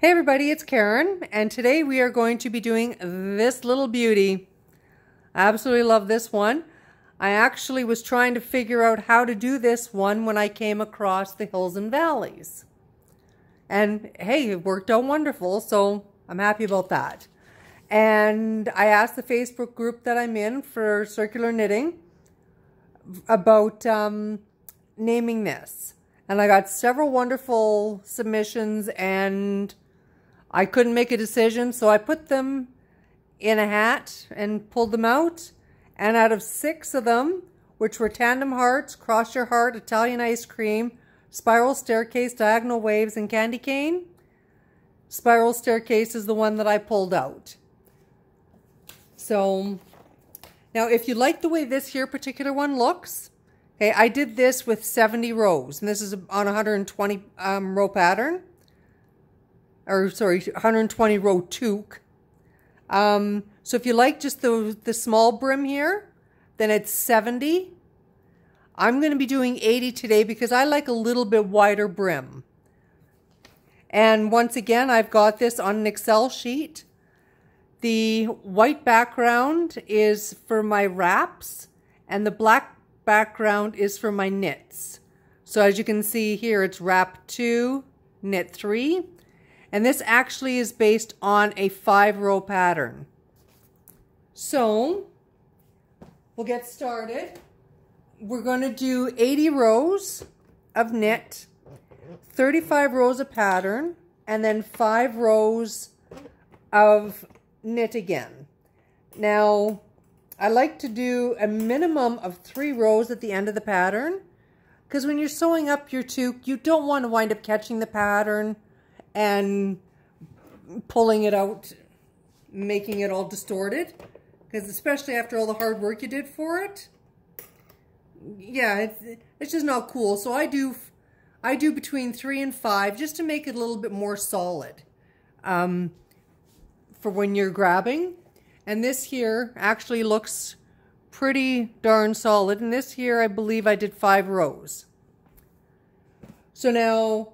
Hey everybody, it's Karen, and today we are going to be doing this little beauty. I absolutely love this one. I actually was trying to figure out how to do this one when I came across the hills and valleys. And hey, it worked out wonderful, so I'm happy about that. And I asked the Facebook group that I'm in for circular knitting about naming this. And I got several wonderful submissions, and I couldn't make a decision, so I put them in a hat and pulled them out. And out of 6 of them, which were Tandem Hearts, Cross Your Heart, Italian Ice Cream, Spiral Staircase, Diagonal Waves, and Candy Cane, Spiral Staircase is the one that I pulled out. So, now if you like the way this here particular one looks, okay, I did this with 70 rows, and this is on a 120 row pattern. Or sorry, 120 row toque. So if you like just the small brim here, then it's 70. I'm going to be doing 80 today because I like a little bit wider brim. And once again, I've got this on an Excel sheet. The white background is for my wraps, and the black background is for my knits. So as you can see here, it's wrap 2, knit 3. And this actually is based on a 5-row pattern. So, we'll get started. We're going to do 80 rows of knit, 35 rows of pattern, and then 5 rows of knit again. Now, I like to do a minimum of 3 rows at the end of the pattern, because when you're sewing up your toque, you don't want to wind up catching the pattern and pulling it out, making it all distorted, because especially after all the hard work you did for it, yeah, it's just not cool. So I do between 3 and 5 just to make it a little bit more solid for when you're grabbing. And this here actually looks pretty darn solid. And this here, I believe I did 5 rows. So now,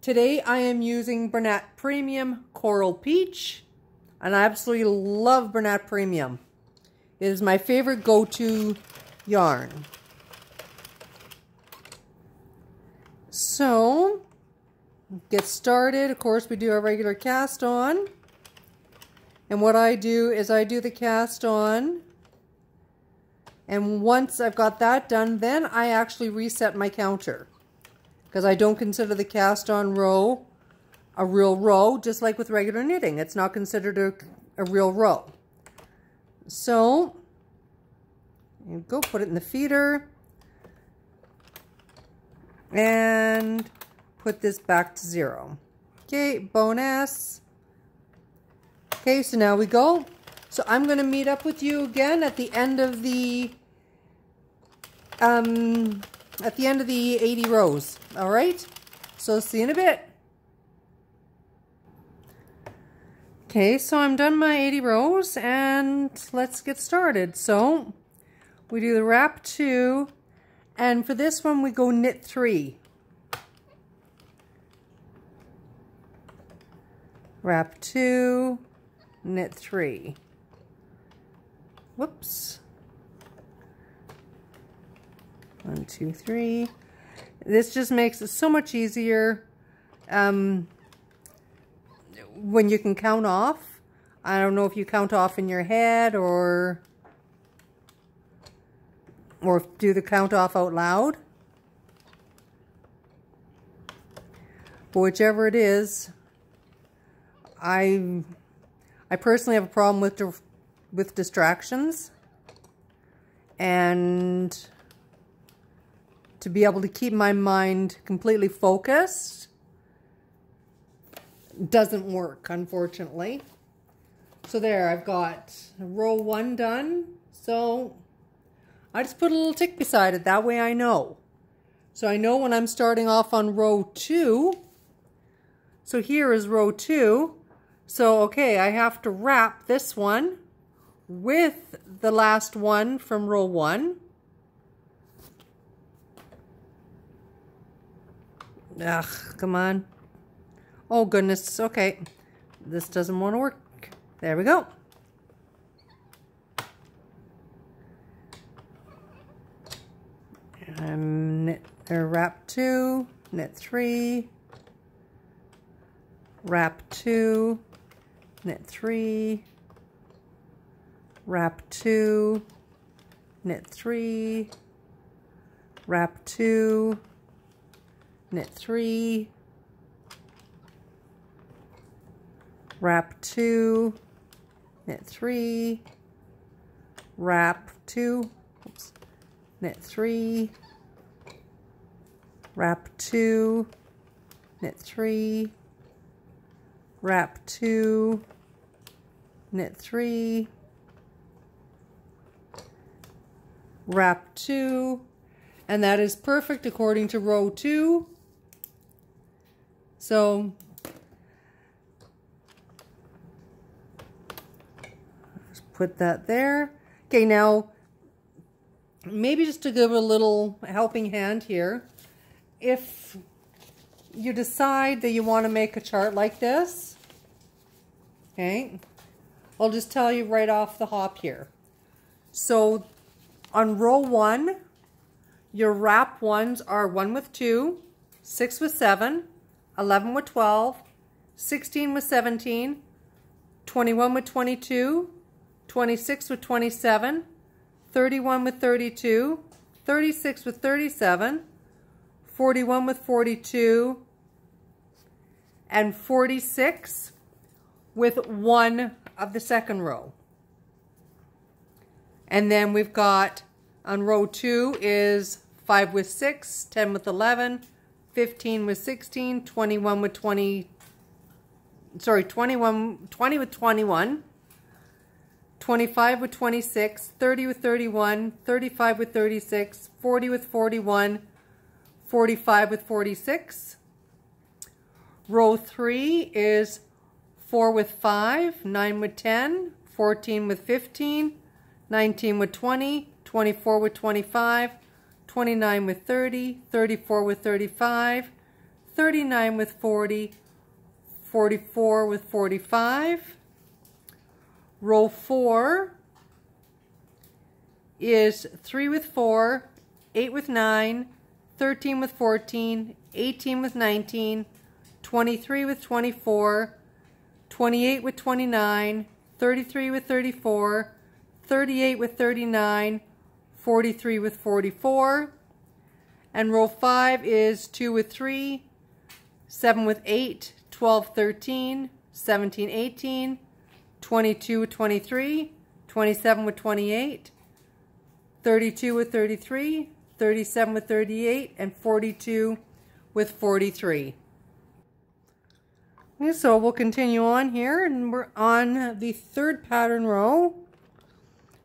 today I am using Bernat Premium Coral Peach, and I absolutely love Bernat Premium. It is my favorite go-to yarn. So, get started. Of course, we do our regular cast on. And what I do is I do the cast on, and once I've got that done, then I actually reset my counter. Because I don't consider the cast on row a real row, just like with regular knitting. It's not considered a real row. So, you go put it in the feeder and put this back to 0. Okay, bonus. Okay, so now we go. So I'm going to meet up with you again at the end of the 80 rows. All right, so see you in a bit. Okay, so I'm done my 80 rows, and let's get started. So we do the wrap 2, and for this one we go knit 3. Wrap 2, knit 3. Whoops. 1, 2, 3. This just makes it so much easier when you can count off. I don't know if you count off in your head or do the count off out loud. But whichever it is, I personally have a problem with distractions, and to be able to keep my mind completely focused doesn't work, unfortunately. So there, I've got row 1 done. So I just put a little tick beside it. That way I know. So I know when I'm starting off on row 2. So here is row 2. So, okay, I have to wrap this one with the last one from row 1. Ugh, come on. Oh goodness, okay. This doesn't want to work. There we go. And knit or wrap 2, knit 3, wrap 2, knit 3, wrap 2, knit 3, wrap 2, knit 3, wrap 2, knit 3, wrap 2, oops, knit 3, wrap 2, knit 3, wrap 2, knit 3, wrap 2, and that is perfect according to row 2. So just put that there. Okay, now maybe just to give a little helping hand here, if you decide that you want to make a chart like this, okay, I'll just tell you right off the hop here. So on row 1, your wrap ones are 1 with 2, 6 with 7, 11 with 12, 16 with 17, 21 with 22, 26 with 27, 31 with 32, 36 with 37, 41 with 42, and 46 with 1 of the second row. And then we've got on row 2 is 5 with 6, 10 with 11, 15 with 16, 21 with 20, sorry, 20 with 21, 25 with 26, 30 with 31, 35 with 36, 40 with 41, 45 with 46. Row 3 is 4 with 5, 9 with 10, 14 with 15, 19 with 20, 24 with 25, 29 with 30, 34 with 35, 39 with 40, 44 with 45. Row 4 is 3 with 4, 8 with 9, 13 with 14, 18 with 19, 23 with 24, 28 with 29, 33 with 34, 38 with 39, 43 with 44. And row 5 is 2 with 3, 7 with 8, 12, 13, 17, 18, 22 with 23, 27 with 28, 32 with 33, 37 with 38, and 42 with 43. Okay, so we'll continue on here, and we're on the third pattern row.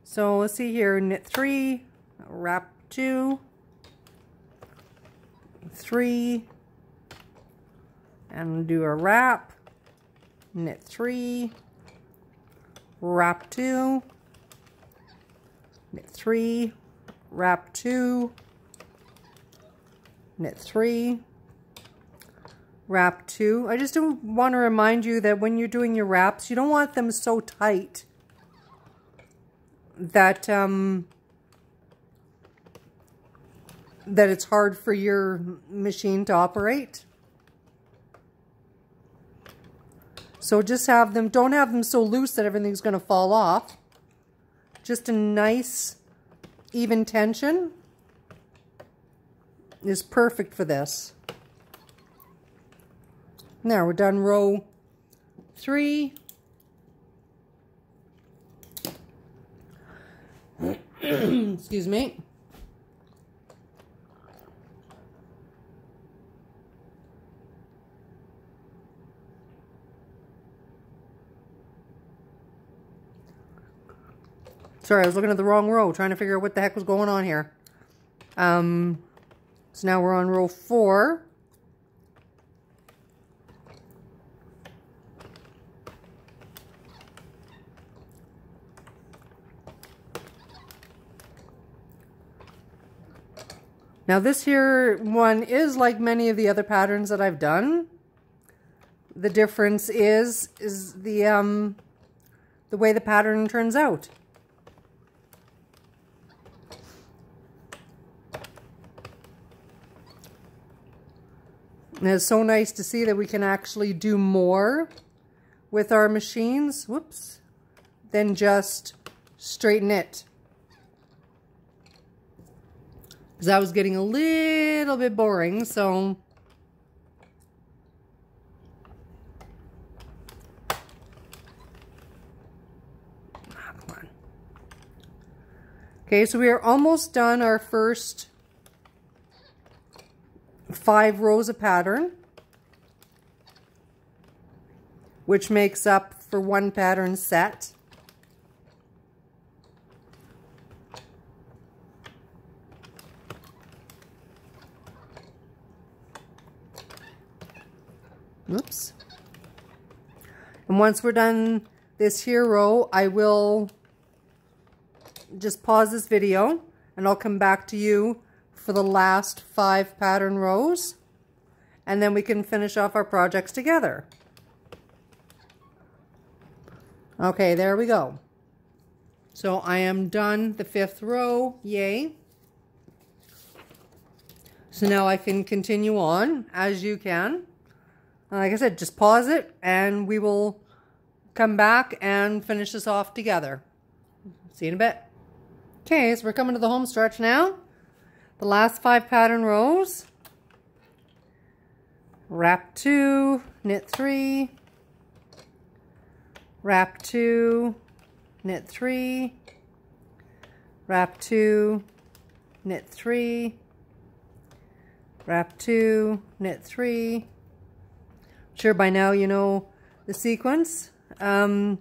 So let's see here, knit 3, wrap 2, 3, and do a wrap, knit 3, wrap 2, knit 3, wrap 2, knit 3, wrap 2. I just do want to remind you that when you're doing your wraps, you don't want them so tight that that it's hard for your machine to operate. So just have them, don't have them so loose that everything's going to fall off. Just a nice even tension is perfect for this. Now we're done row 3. Excuse me. Sorry, I was looking at the wrong row, trying to figure out what the heck was going on here. So now we're on row 4. Now this here one is like many of the other patterns that I've done. the difference is the way the pattern turns out. And it's so nice to see that we can actually do more with our machines, whoops, than just straighten it. Because that was getting a little bit boring, so come on. Okay, so we are almost done our first 5 rows of pattern, which makes up for 1 pattern set. Oops. And once we're done this here row, I will just pause this video and I'll come back to you for the last 5 pattern rows, and then we can finish off our projects together. Okay, there we go. So I am done the 5th row, yay. So now I can continue on as you can. Like I said, just pause it and we will come back and finish this off together. See you in a bit. Okay, so we're coming to the home stretch now. The last 5 pattern rows. Wrap 2, knit 3, wrap 2, knit 3, wrap 2, knit 3, wrap 2, knit 3. I'm sure by now you know the sequence. I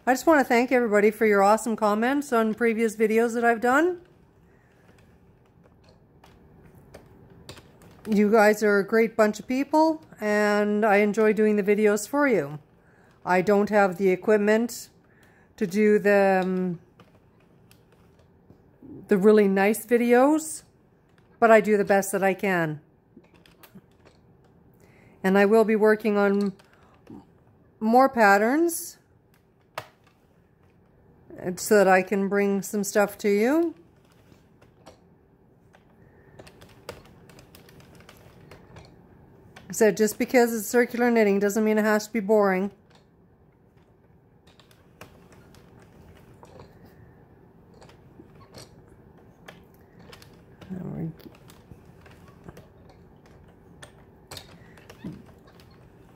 just want to thank everybody for your awesome comments on previous videos that I've done. You guys are a great bunch of people, and I enjoy doing the videos for you. I don't have the equipment to do the really nice videos, but I do the best that I can. And I will be working on more patterns so that I can bring some stuff to you. So just because it's circular knitting doesn't mean it has to be boring.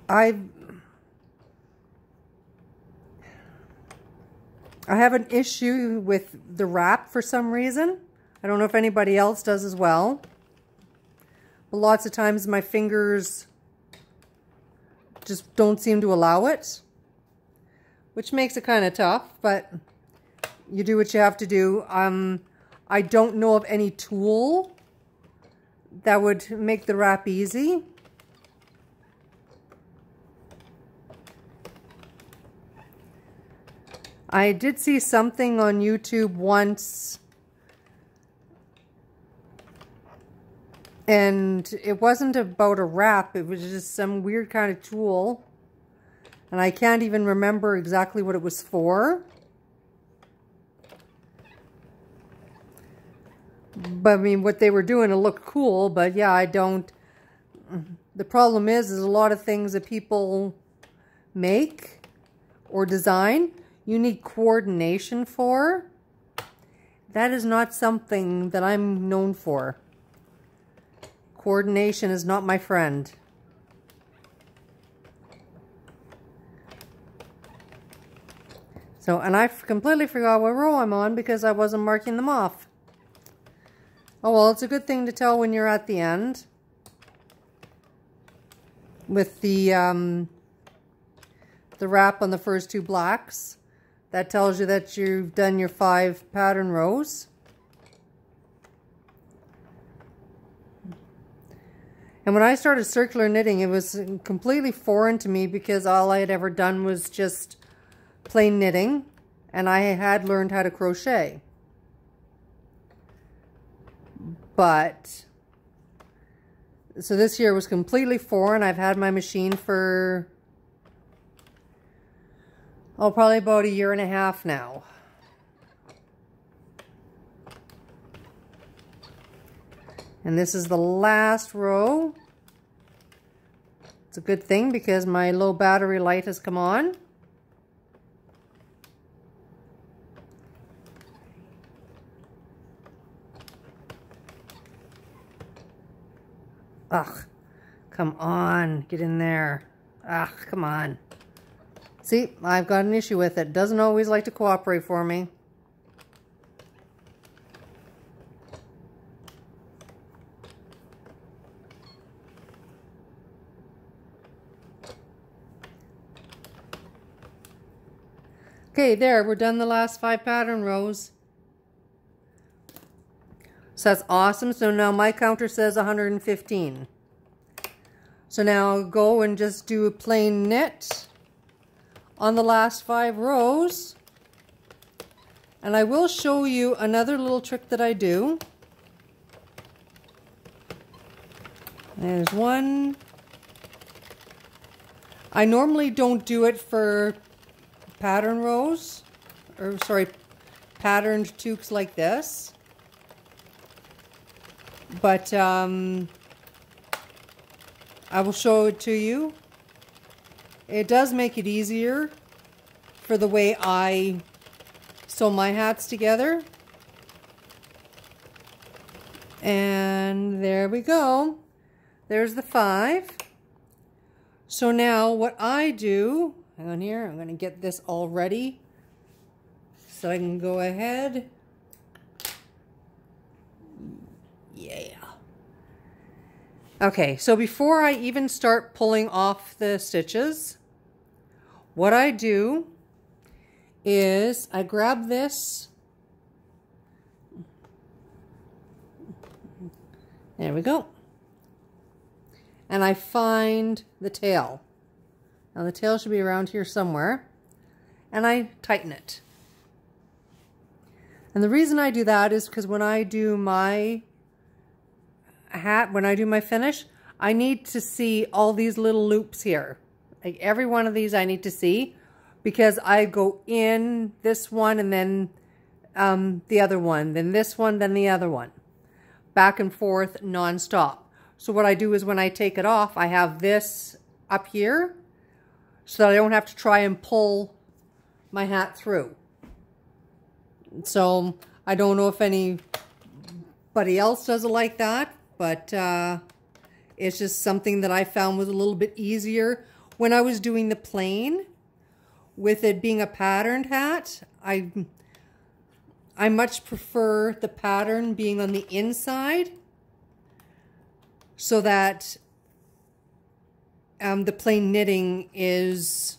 I have an issue with the wrap for some reason. I don't know if anybody else does as well. But lots of times my fingers just don't seem to allow it, which makes it kind of tough, but you do what you have to do. I don't know of any tool that would make the wrap easy. I did see something on YouTube once, and it wasn't about a wrap, it was just some weird kind of tool. And I can't even remember exactly what it was for. But I mean, what they were doing, it looked cool, but yeah, I don't. The problem is a lot of things that people make or design, you need coordination for. That is not something that I'm known for. Coordination is not my friend. So, and I completely forgot what row I'm on because I wasn't marking them off. Oh well, it's a good thing to tell when you're at the end. With the wrap on the first 2 blacks. That tells you that you've done your 5 pattern rows. And when I started circular knitting, it was completely foreign to me because all I had ever done was just plain knitting, and I had learned how to crochet. But So this here was completely foreign. I've had my machine for, oh, probably about 1.5 years now. And this is the last row. It's a good thing because my low battery light has come on. Ugh, come on, get in there. Ugh, come on. See, I've got an issue with it. Doesn't always like to cooperate for me. Okay, there, we're done the last 5 pattern rows. So that's awesome. So now my counter says 115. So now I'll go and just do a plain knit on the last 5 rows. And I will show you another little trick that I do. There's one. I normally don't do it for pattern rows, or sorry, patterned toques like this. But I will show it to you. It does make it easier for the way I sew my hats together. And there we go. There's the 5. So now what I do, hang on here, I'm going to get this all ready so I can go ahead. Yeah. Okay, so before I even start pulling off the stitches, what I do is I grab this. There we go. And I find the tail. Now the tail should be around here somewhere. And I tighten it. And the reason I do that is because when I do my hat, when I do my finish, I need to see all these little loops here. Like every one of these I need to see, because I go in this one and then the other one, then this one, then the other one. Back and forth non-stop. So what I do is when I take it off, I have this up here so that I don't have to try and pull my hat through. So I don't know if anybody else does it like that, but it's just something that I found was a little bit easier when I was doing the plain. With it being a patterned hat, I much prefer the pattern being on the inside, so that the plain knitting is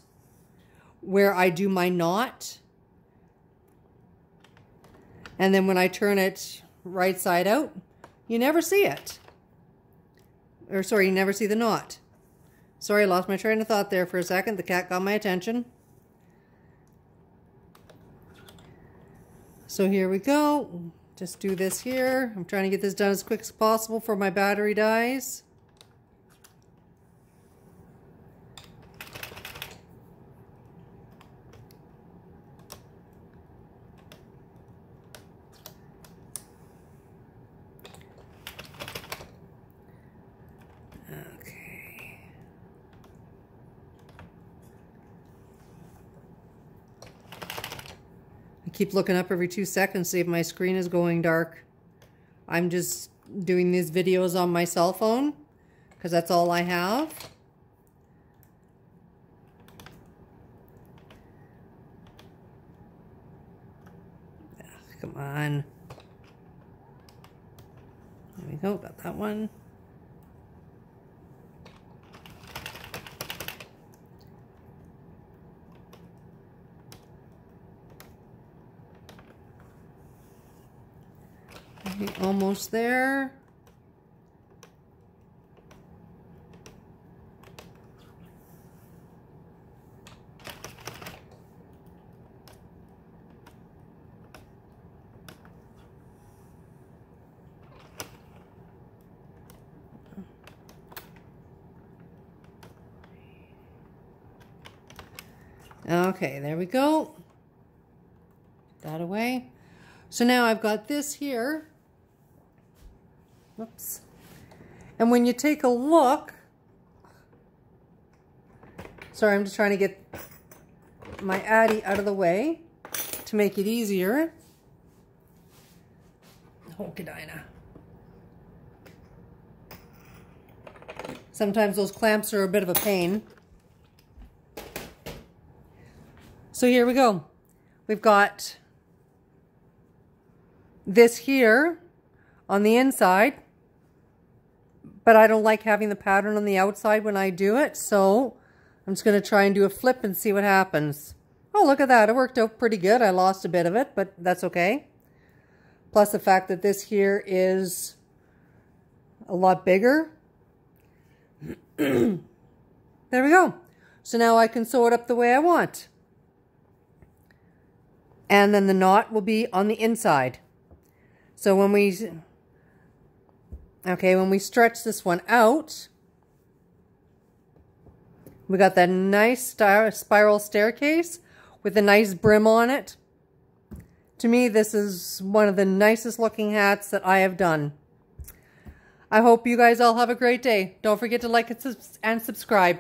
where I do my knot. And then when I turn it right side out, you never see it. Or sorry, you never see the knot. Sorry, I lost my train of thought there for a second. The cat got my attention. So here we go. Just do this here. I'm trying to get this done as quick as possible before my battery dies. Keep looking up every 2 seconds to see if my screen is going dark. I'm just doing these videos on my cell phone because that's all I have. Ugh, come on. There we go, got that one. Almost there. Okay, there we go. Put that away. So now I've got this here. Whoops. And when you take a look, sorry, I'm just trying to get my Addi out of the way to make it easier. Oh, Godina. Sometimes those clamps are a bit of a pain. So here we go. We've got this here on the inside, but I don't like having the pattern on the outside when I do it, so I'm just going to try and do a flip and see what happens. Oh, look at that. It worked out pretty good. I lost a bit of it, but that's okay. Plus the fact that this here is a lot bigger. There we go. So now I can sew it up the way I want. And then the knot will be on the inside. So when we stretch this one out, we got that nice spiral staircase with a nice brim on it. To me, this is one of the nicest looking hats that I have done. I hope you guys all have a great day. Don't forget to like and subscribe.